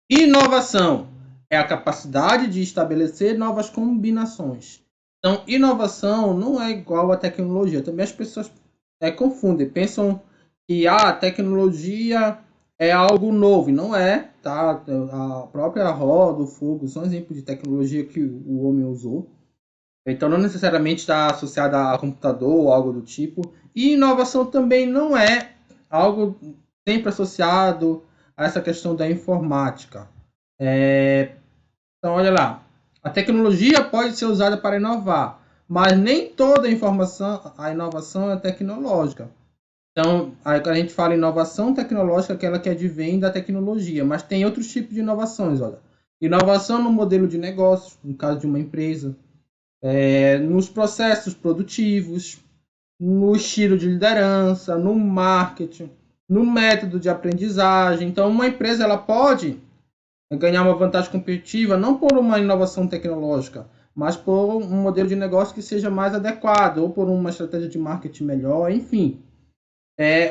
Inovação é a capacidade de estabelecer novas combinações. Então, inovação não é igual a tecnologia. Também as pessoas confundem, pensam que a tecnologia é algo novo, e não é, tá? A própria roda, o fogo, são exemplos de tecnologia que o homem usou. Então, não necessariamente está associada a computador ou algo do tipo. E inovação também não é algo sempre associado a essa questão da informática. Então, olha lá. A tecnologia pode ser usada para inovar, mas nem toda a inovação é tecnológica. Então, aí quando a gente fala inovação tecnológica, aquela que advém da tecnologia, mas tem outros tipos de inovações, olha. Inovação no modelo de negócio, no caso de uma empresa, nos processos produtivos, no estilo de liderança, no marketing, no método de aprendizagem. Então, uma empresa ela pode ganhar uma vantagem competitiva não por uma inovação tecnológica, mas por um modelo de negócio que seja mais adequado, ou por uma estratégia de marketing melhor, enfim.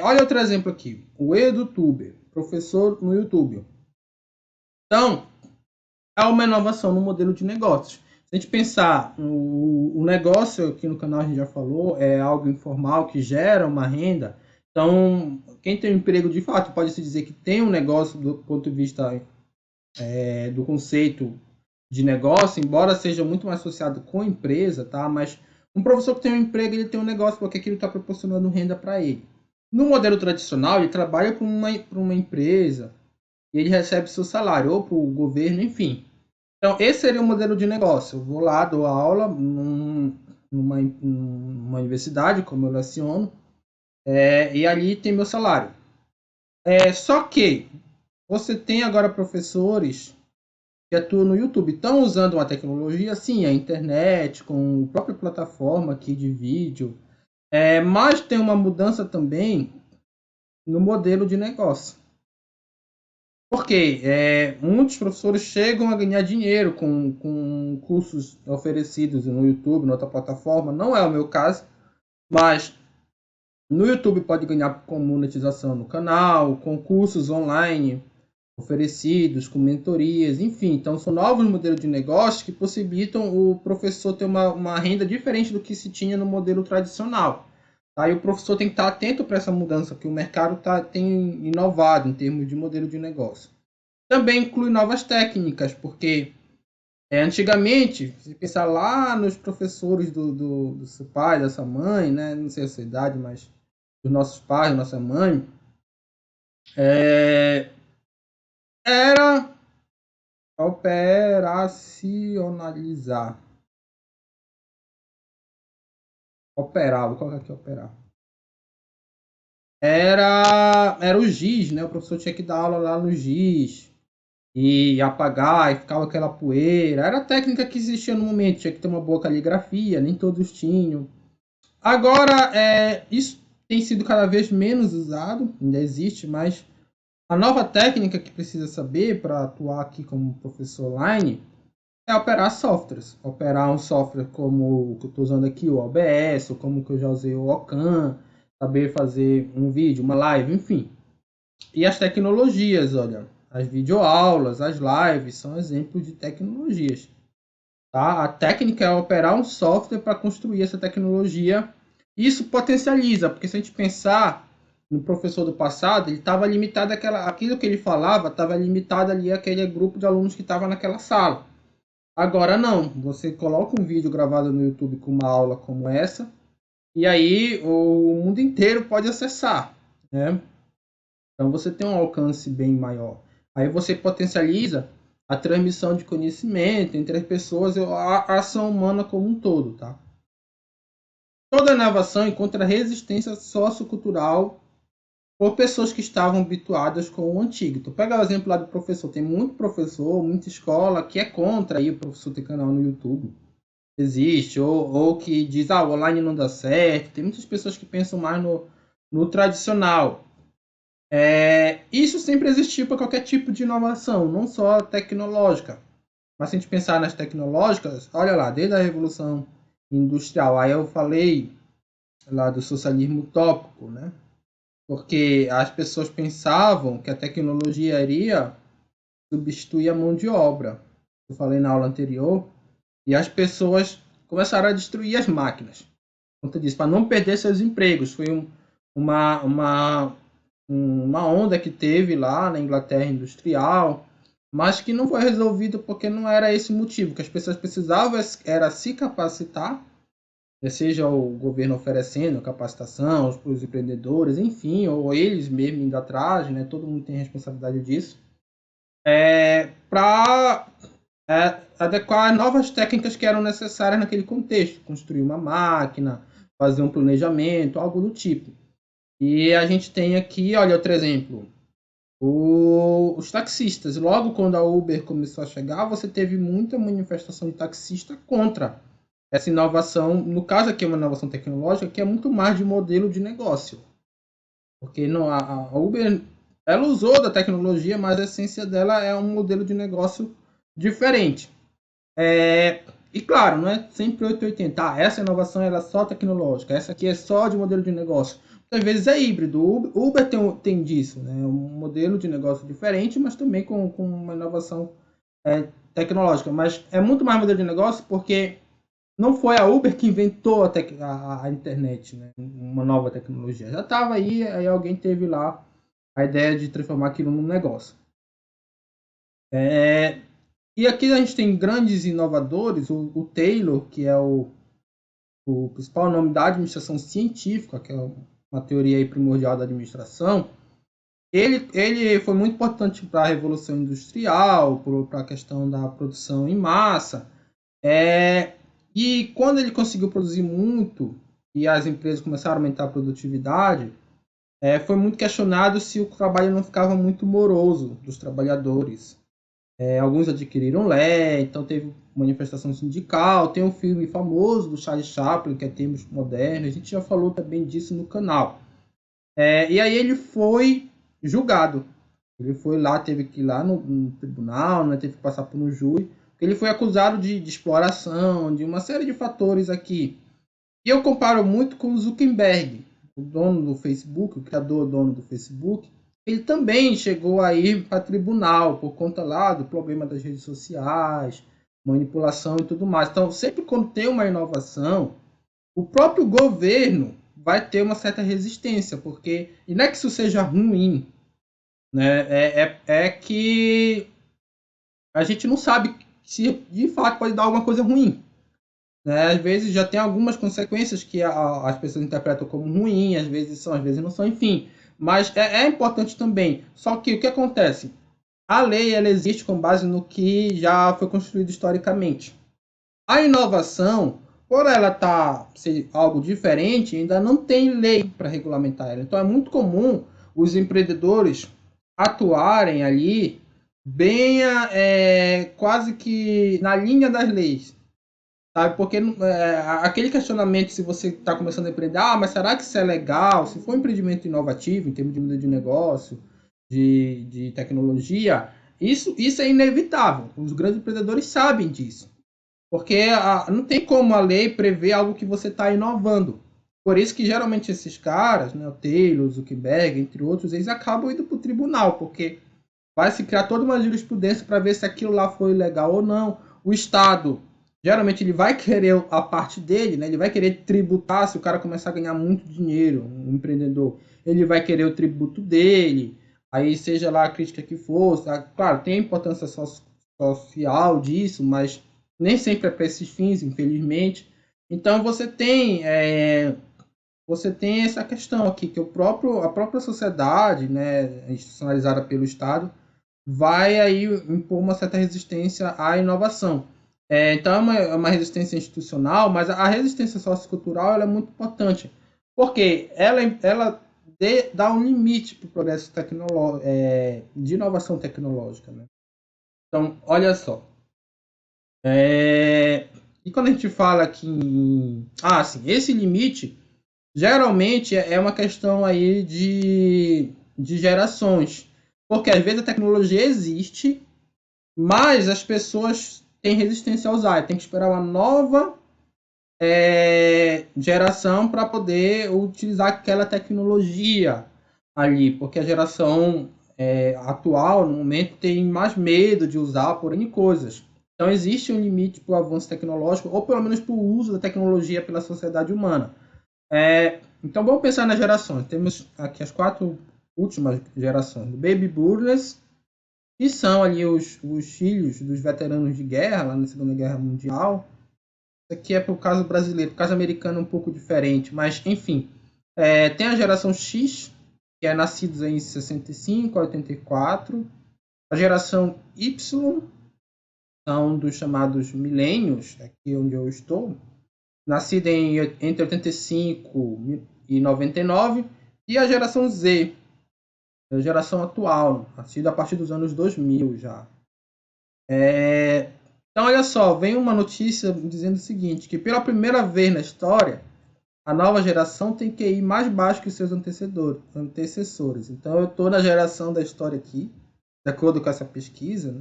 Olha outro exemplo aqui, o EduTuber, professor no YouTube. Então, é uma inovação no modelo de negócios. Se a gente pensar, o negócio aqui no canal a gente já falou, é algo informal que gera uma renda. Então, quem tem um emprego de fato pode se dizer que tem um negócio do ponto de vista do conceito de negócio, embora seja muito mais associado com empresa, tá? Mas um professor que tem um emprego, ele tem um negócio porque aquilo está proporcionando renda para ele. No modelo tradicional, ele trabalha para uma empresa e ele recebe seu salário, ou para o governo, enfim. Então, esse seria o modelo de negócio. Eu vou lá, dou aula numa universidade, como eu leciono, e ali tem meu salário. Só que você tem agora professores que atuam no YouTube. Estão usando uma tecnologia, sim, a internet, com a própria plataforma aqui de vídeo, mas tem uma mudança também no modelo de negócio. Porque muitos professores chegam a ganhar dinheiro com cursos oferecidos no YouTube, em outra plataforma. Não é o meu caso, mas no YouTube pode ganhar com monetização no canal, com cursos online oferecidos, com mentorias, enfim. Então, são novos modelos de negócio que possibilitam o professor ter uma renda diferente do que se tinha no modelo tradicional. Aí o professor tem que estar atento para essa mudança, que o mercado tem inovado em termos de modelo de negócio. Também inclui novas técnicas, porque antigamente, se pensar lá nos professores do seu pai, da sua mãe, né? Não sei a sua idade, mas dos nossos pais, da nossa mãe, era operacionalizar. Operar, vou colocar aqui operar. Era o giz, né? O professor tinha que dar aula lá no giz e apagar e ficava aquela poeira. Era a técnica que existia no momento, tinha que ter uma boa caligrafia, nem todos tinham. Agora, isso tem sido cada vez menos usado, ainda existe, mas a nova técnica que precisa saber para atuar aqui como professor online é operar softwares. Operar um software como o que eu estou usando aqui, o OBS, ou como que eu já usei o Ocam, saber fazer um vídeo, uma live, enfim. E as tecnologias, olha, as videoaulas, as lives são exemplos de tecnologias. Tá? A técnica é operar um software para construir essa tecnologia. Isso potencializa, porque se a gente pensar no professor do passado, ele estava limitado aquilo que ele falava, estava limitado ali àquele grupo de alunos que estava naquela sala. Agora não, você coloca um vídeo gravado no YouTube com uma aula como essa, e aí o mundo inteiro pode acessar, né? Então você tem um alcance bem maior. Aí você potencializa a transmissão de conhecimento entre as pessoas e a ação humana como um todo, tá? Toda inovação encontra resistência sociocultural por pessoas que estavam habituadas com o antigo. Então, pega o exemplo lá do professor. Tem muito professor, muita escola que é contra aí o professor ter canal no YouTube. Existe, ou que diz, o online não dá certo. Tem muitas pessoas que pensam mais no tradicional. Isso sempre existiu para qualquer tipo de inovação, não só tecnológica. Mas se a gente pensar nas tecnológicas, olha lá, desde a Revolução Industrial, aí eu falei lá do socialismo utópico, né? Porque as pessoas pensavam que a tecnologia iria substituir a mão de obra. Eu falei na aula anterior, e as pessoas começaram a destruir as máquinas. Por conta disso, para não perder seus empregos. Foi uma, uma, uma onda que teve lá na Inglaterra industrial, mas que não foi resolvida porque não era esse o motivo, que as pessoas precisavam era se capacitar, seja o governo oferecendo capacitação para os empreendedores, enfim, ou eles mesmos indo atrás, né? Todo mundo tem responsabilidade disso, para adequar novas técnicas que eram necessárias naquele contexto, construir uma máquina, fazer um planejamento, algo do tipo. E a gente tem aqui, olha, outro exemplo, os taxistas. Logo quando a Uber começou a chegar, você teve muita manifestação de taxista contra essa inovação. No caso aqui é uma inovação tecnológica que é muito mais de modelo de negócio. Porque não, a Uber, ela usou da tecnologia, mas a essência dela é um modelo de negócio diferente. E claro, não é sempre 880. Essa inovação ela é só tecnológica, essa aqui é só de modelo de negócio. Às vezes é híbrido. O Uber tem disso, né? Um modelo de negócio diferente, mas também com uma inovação tecnológica. Mas é muito mais modelo de negócio porque não foi a Uber que inventou a internet, né? Uma nova tecnologia. Já estava aí alguém teve lá a ideia de transformar aquilo num negócio. E aqui a gente tem grandes inovadores, o Taylor, que é o principal nome da administração científica, que é uma teoria aí primordial da administração. Ele foi muito importante para a Revolução Industrial, para a questão da produção em massa. E quando ele conseguiu produzir muito e as empresas começaram a aumentar a produtividade, foi muito questionado se o trabalho não ficava muito moroso dos trabalhadores. Alguns adquiriram Lé, então teve manifestação sindical, tem um filme famoso do Charles Chaplin, que é Tempos Modernos, a gente já falou também disso no canal. E aí ele foi julgado. Ele foi lá, teve que ir lá no tribunal, né, teve que passar por um júri, porque ele foi acusado de exploração, de uma série de fatores aqui. E eu comparo muito com o Zuckerberg, o dono do Facebook, o criador, dono do Facebook. Ele também chegou a ir para tribunal por conta lá do problema das redes sociais, manipulação e tudo mais. Então, sempre quando tem uma inovação, o próprio governo vai ter uma certa resistência, porque e não é que isso seja ruim, né? É que a gente não sabe se de fato pode dar alguma coisa ruim. Né? Às vezes já tem algumas consequências que as pessoas interpretam como ruim, às vezes são, às vezes não são, enfim. Mas é importante também. Só que o que acontece? A lei ela existe com base no que já foi construído historicamente. A inovação, por ela ser algo diferente, ainda não tem lei para regulamentar ela. Então é muito comum os empreendedores atuarem ali bem quase que na linha das leis. Sabe? Porque aquele questionamento, se você está começando a empreender, mas será que isso é legal? Se for um empreendimento inovativo, em termos de modelo de negócio, de tecnologia, isso é inevitável. Os grandes empreendedores sabem disso. Porque não tem como a lei prever algo que você está inovando. Por isso que geralmente esses caras, né, o Taylor, o Zuckerberg, entre outros, eles acabam indo para o tribunal, porque vai se criar toda uma jurisprudência para ver se aquilo lá foi legal ou não. O Estado, geralmente, ele vai querer a parte dele, né? Ele vai querer tributar se o cara começar a ganhar muito dinheiro, um empreendedor. Ele vai querer o tributo dele, aí seja lá a crítica que for. Claro, tem a importância social disso, mas nem sempre é para esses fins, infelizmente. Então você tem essa questão aqui que a própria sociedade, né, institucionalizada pelo Estado, vai aí impor uma certa resistência à inovação. Então é uma resistência institucional, mas a resistência sociocultural ela é muito importante, porque ela dá um limite para o progresso de inovação tecnológica. Né? Então, olha só. E quando a gente fala que sim, esse limite geralmente é uma questão aí de gerações, porque às vezes a tecnologia existe, mas as pessoas têm resistência a usar, tem que esperar uma nova geração para poder utilizar aquela tecnologia ali, porque a geração atual, no momento, tem mais medo de usar por N coisas. Então, existe um limite para o avanço tecnológico, ou pelo menos para o uso da tecnologia pela sociedade humana. Então, vamos pensar nas gerações. Temos aqui as 4 últimas gerações, do Baby Boomers, que são ali os filhos dos veteranos de guerra, lá na Segunda Guerra Mundial. Isso aqui é para o caso brasileiro, o caso americano é um pouco diferente, mas, enfim. Tem a geração X, que é nascidos em 65 a 84. A geração Y são dos chamados milênios, aqui onde eu estou, nascida entre 85 e 99. E a geração Z, a geração atual, nascida a partir dos anos 2000 já. Então, olha só, vem uma notícia dizendo o seguinte, que pela primeira vez na história, a nova geração tem QI mais baixo que os seus antecessores. Então, eu estou na geração da história aqui, de acordo com essa pesquisa, né,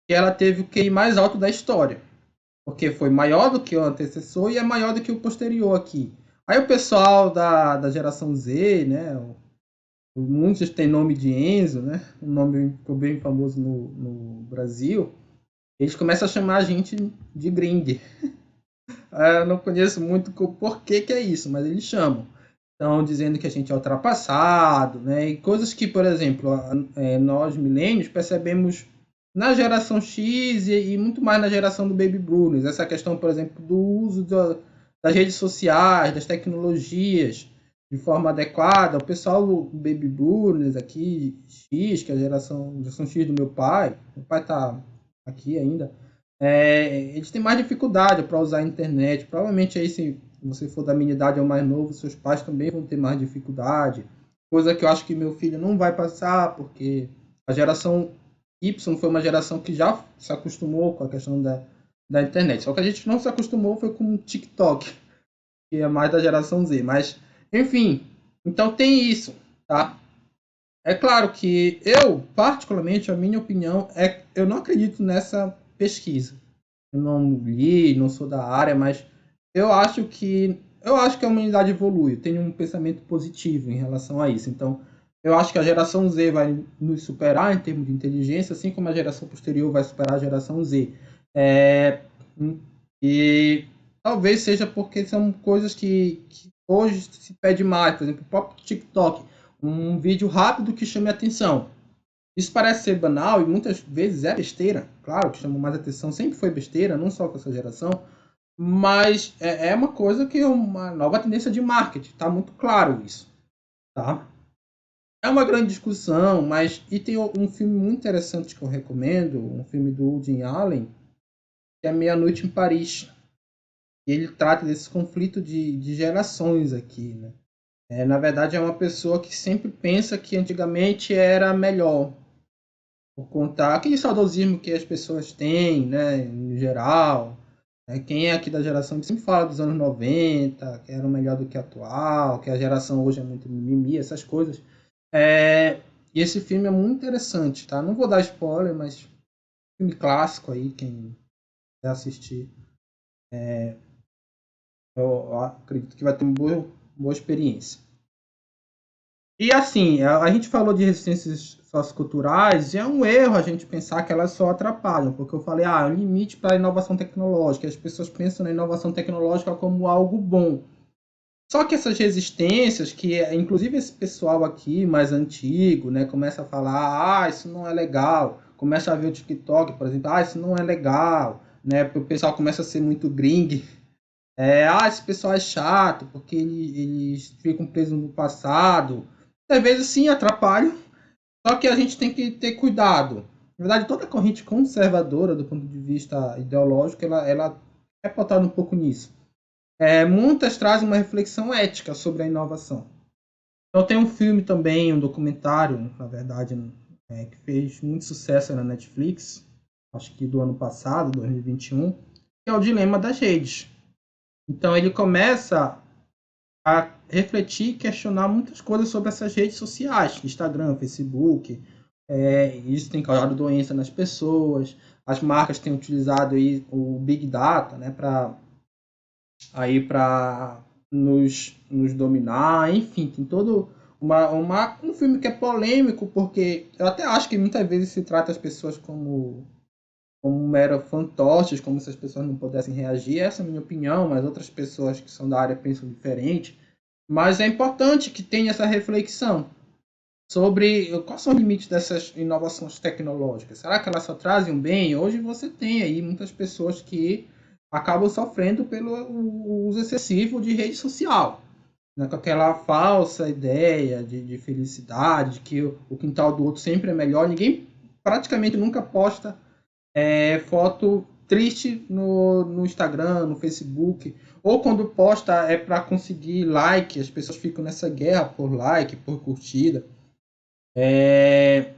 que ela teve o QI mais alto da história, porque foi maior do que o antecessor e é maior do que o posterior aqui. Aí o pessoal da geração Z, né, muitos têm nome de Enzo, né, um nome ficou bem famoso no Brasil, eles começam a chamar a gente de gringue. Eu não conheço muito o porquê que é isso, mas eles chamam. Estão dizendo que a gente é ultrapassado, né? E coisas que, por exemplo, nós milênios percebemos na geração X e muito mais na geração do Baby Boomers. Essa questão, por exemplo, do uso das redes sociais, das tecnologias de forma adequada. O pessoal do Baby Boomers aqui, X, que é a geração X do meu pai está aqui ainda, eles têm mais dificuldade para usar a internet. Provavelmente aí, se você for da minha idade ou mais novo, seus pais também vão ter mais dificuldade. Coisa que eu acho que meu filho não vai passar, porque a geração Y foi uma geração que já se acostumou com a questão da internet. Só que a gente não se acostumou foi com o TikTok, que é mais da geração Z. Mas, enfim, então tem isso, tá? É claro que eu, particularmente, a minha opinião é eu não acredito nessa pesquisa. Eu não li, não sou da área, mas eu acho que a humanidade evolui. Eu tenho um pensamento positivo em relação a isso. Então, eu acho que a geração Z vai nos superar em termos de inteligência, assim como a geração posterior vai superar a geração Z. É, e talvez seja porque são coisas que hoje se pede mais. Por exemplo, o próprio TikTok, um vídeo rápido que chame a atenção. Isso parece ser banal e muitas vezes é besteira. Claro que chama mais atenção, sempre foi besteira, não só com essa geração, mas é uma coisa que é uma nova tendência de marketing, está muito claro isso, tá? É uma grande discussão, mas e tem um filme muito interessante que eu recomendo, um filme do Woody Allen, que é Meia-Noite em Paris. E ele trata desse conflito de gerações aqui, né? Na verdade, é uma pessoa que sempre pensa que antigamente era melhor, por contar aquele saudosismo que as pessoas têm, né, em geral. Quem é aqui da geração que sempre fala dos anos 90, que era melhor do que a atual, que a geração hoje é muito mimimi, essas coisas. E esse filme é muito interessante, tá? Não vou dar spoiler, mas filme clássico aí, quem quer assistir, eu acredito que vai ter uma boa experiência. E assim, a gente falou de resistências socioculturais, e é um erro a gente pensar que elas só atrapalham, porque eu falei, o limite para a inovação tecnológica, as pessoas pensam na inovação tecnológica como algo bom. Só que essas resistências, que inclusive esse pessoal aqui mais antigo, né, começa a falar, isso não é legal, começa a ver o TikTok, por exemplo, isso não é legal, né, o pessoal começa a ser muito gringue, esse pessoal é chato, porque eles ficam presos no passado. Às vezes sim atrapalham, só que a gente tem que ter cuidado. Na verdade, toda corrente conservadora, do ponto de vista ideológico, ela é pautada um pouco nisso. Muitas trazem uma reflexão ética sobre a inovação. Então tem um filme também, um documentário, na verdade, que fez muito sucesso na Netflix, acho que do ano passado, 2021, que é o Dilema das Redes. Então ele começa a refletir e questionar muitas coisas sobre essas redes sociais, Instagram, Facebook. Isso tem causado doença nas pessoas. As marcas têm utilizado aí o Big Data, né, para nos dominar. Enfim, tem todo um filme que é polêmico, porque eu até acho que muitas vezes se trata as pessoas como mero fantoches, como se as pessoas não pudessem reagir. Essa é a minha opinião, mas outras pessoas que são da área pensam diferente. Mas é importante que tenha essa reflexão sobre quais são os limites dessas inovações tecnológicas. Será que elas só trazem um bem? Hoje você tem aí muitas pessoas que acabam sofrendo pelo uso excessivo de rede social, né? Com aquela falsa ideia de felicidade, de que o quintal do outro sempre é melhor. Ninguém praticamente nunca posta foto triste no Instagram, no Facebook, ou quando posta é para conseguir like, as pessoas ficam nessa guerra por like, por curtida, e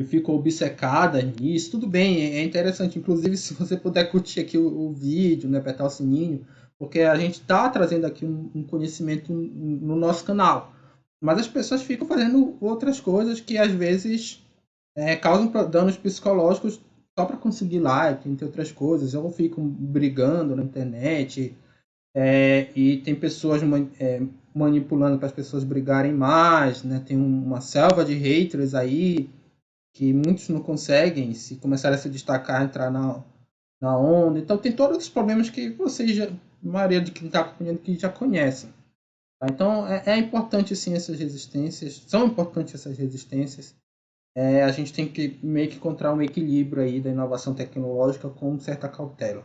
ficam obcecadas nisso. Tudo bem, é interessante, inclusive se você puder curtir aqui o vídeo, né, apertar o sininho, porque a gente está trazendo aqui um conhecimento no nosso canal, mas as pessoas ficam fazendo outras coisas que às vezes causam danos psicológicos só para conseguir like, entre outras coisas, ou ficam brigando na internet, e tem pessoas manipulando para as pessoas brigarem mais, né? Tem uma selva de haters aí que muitos não conseguem, se começarem a se destacar, entrar na onda. Então tem todos os problemas que vocês, a maioria de quem está acompanhando, que já conhecem. Tá? Então é importante sim essas resistências, são importantes essas resistências. A gente tem que meio que encontrar um equilíbrio aí da inovação tecnológica com certa cautela.